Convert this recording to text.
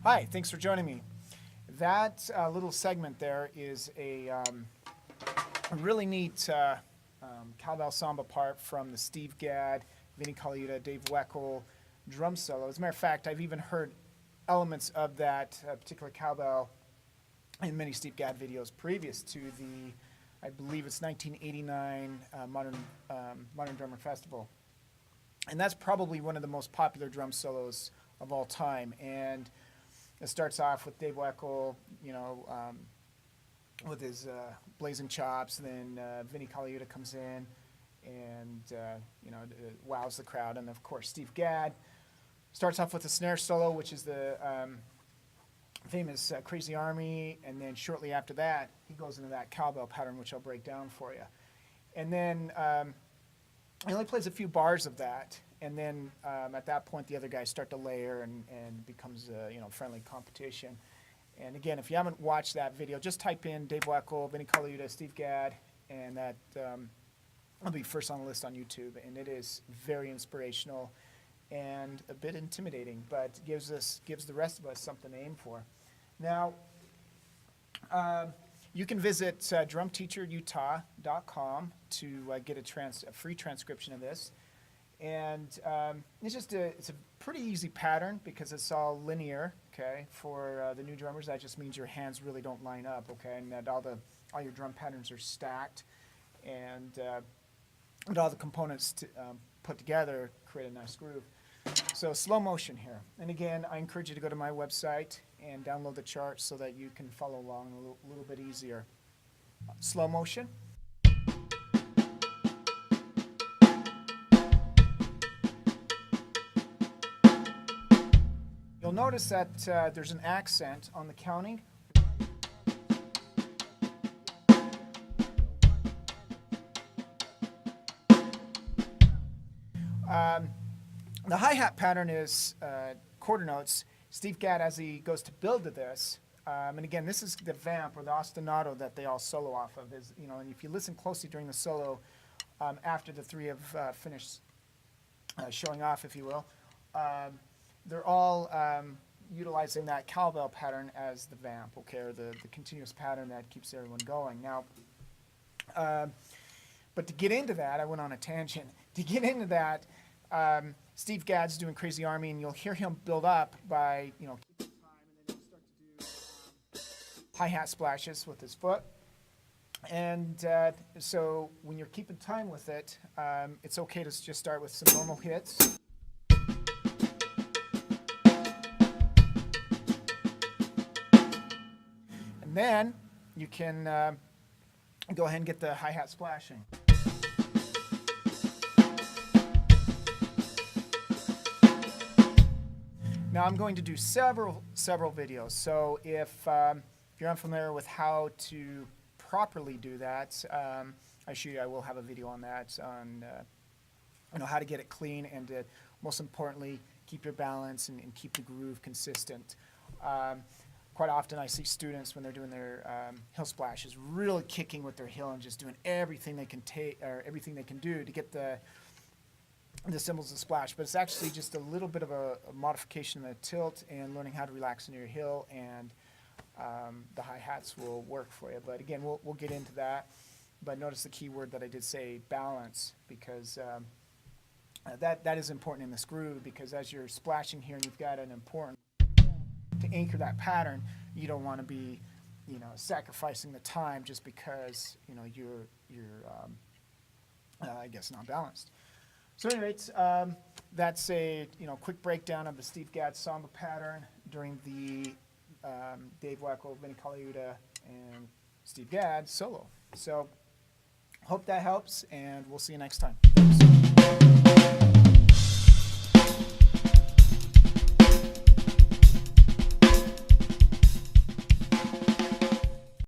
Hi, thanks for joining me. That little segment there is a really neat cowbell samba part from the Steve Gadd, Vinnie Colaiuta, Dave Weckl drum solo. As a matter of fact, I've even heard elements of that particular cowbell in many Steve Gadd videos previous to the, I believe it's 1989 Modern Drummer Festival. And that's probably one of the most popular drum solos of all time. And it starts off with Dave Weckl, with his blazing chops. Then Vinnie Colaiuta comes in and wows the crowd. And of course, Steve Gadd starts off with a snare solo, which is the famous Crazy Army. And then shortly after that, he goes into that cowbell pattern, which I'll break down for you. And then he only plays a few bars of that. And then at that point, the other guys start to layer and becomes a friendly competition. And again, if you haven't watched that video, just type in Dave Weckl, Vinnie Colaiuta, Steve Gadd, and that will be first on the list on YouTube. And it is very inspirational and a bit intimidating, but gives the rest of us something to aim for. Now, you can visit drumteacherutah.com to get a free transcription of this. And it's a pretty easy pattern because it's all linear, okay? For the new drummers, that just means your hands really don't line up, okay? And that all your drum patterns are stacked, and all the components put together create a nice groove. So slow motion here. And again, I encourage you to go to my website and download the charts so that you can follow along a little bit easier. Slow motion. You'll notice that there's an accent on the counting. The hi-hat pattern is quarter notes. Steve Gadd, as he goes to build to this, and again, this is the vamp or the ostinato that they all solo off of. And if you listen closely during the solo, after the three have finished showing off, if you will, they're all utilizing that cowbell pattern as the vamp, okay, or the continuous pattern that keeps everyone going. Now, but to get into that, I went on a tangent. To get into that, Steve Gadd's doing Crazy Army, and you'll hear him build up by, keeping time, and then he'll start to do hi-hat splashes with his foot. And so when you're keeping time with it, it's okay to just start with some normal hits. And then you can go ahead and get the hi-hat splashing. Now I'm going to do several videos, so if you're unfamiliar with how to properly do that, I will have a video on that, on how to get it clean and to, most importantly, keep your balance and keep the groove consistent. Quite often I see students when they're doing their hill splashes really kicking with their heel and just doing everything they can everything they can do to get the cymbals to splash, but it's actually just a little bit of a modification of the tilt and learning how to relax into your heel, and the hi-hats will work for you. But again, we'll get into that. But notice the key word that I did say, balance, because that is important in this groove, because as you're splashing here and you've got an important to anchor that pattern, you don't want to be sacrificing the time just because you're I guess not balanced. So anyways, that's a quick breakdown of the Steve Gadd samba pattern during the Dave Weckl, Vinnie Colaiuta, and Steve Gadd solo. So hope that helps, and we'll see you next time. Thanks.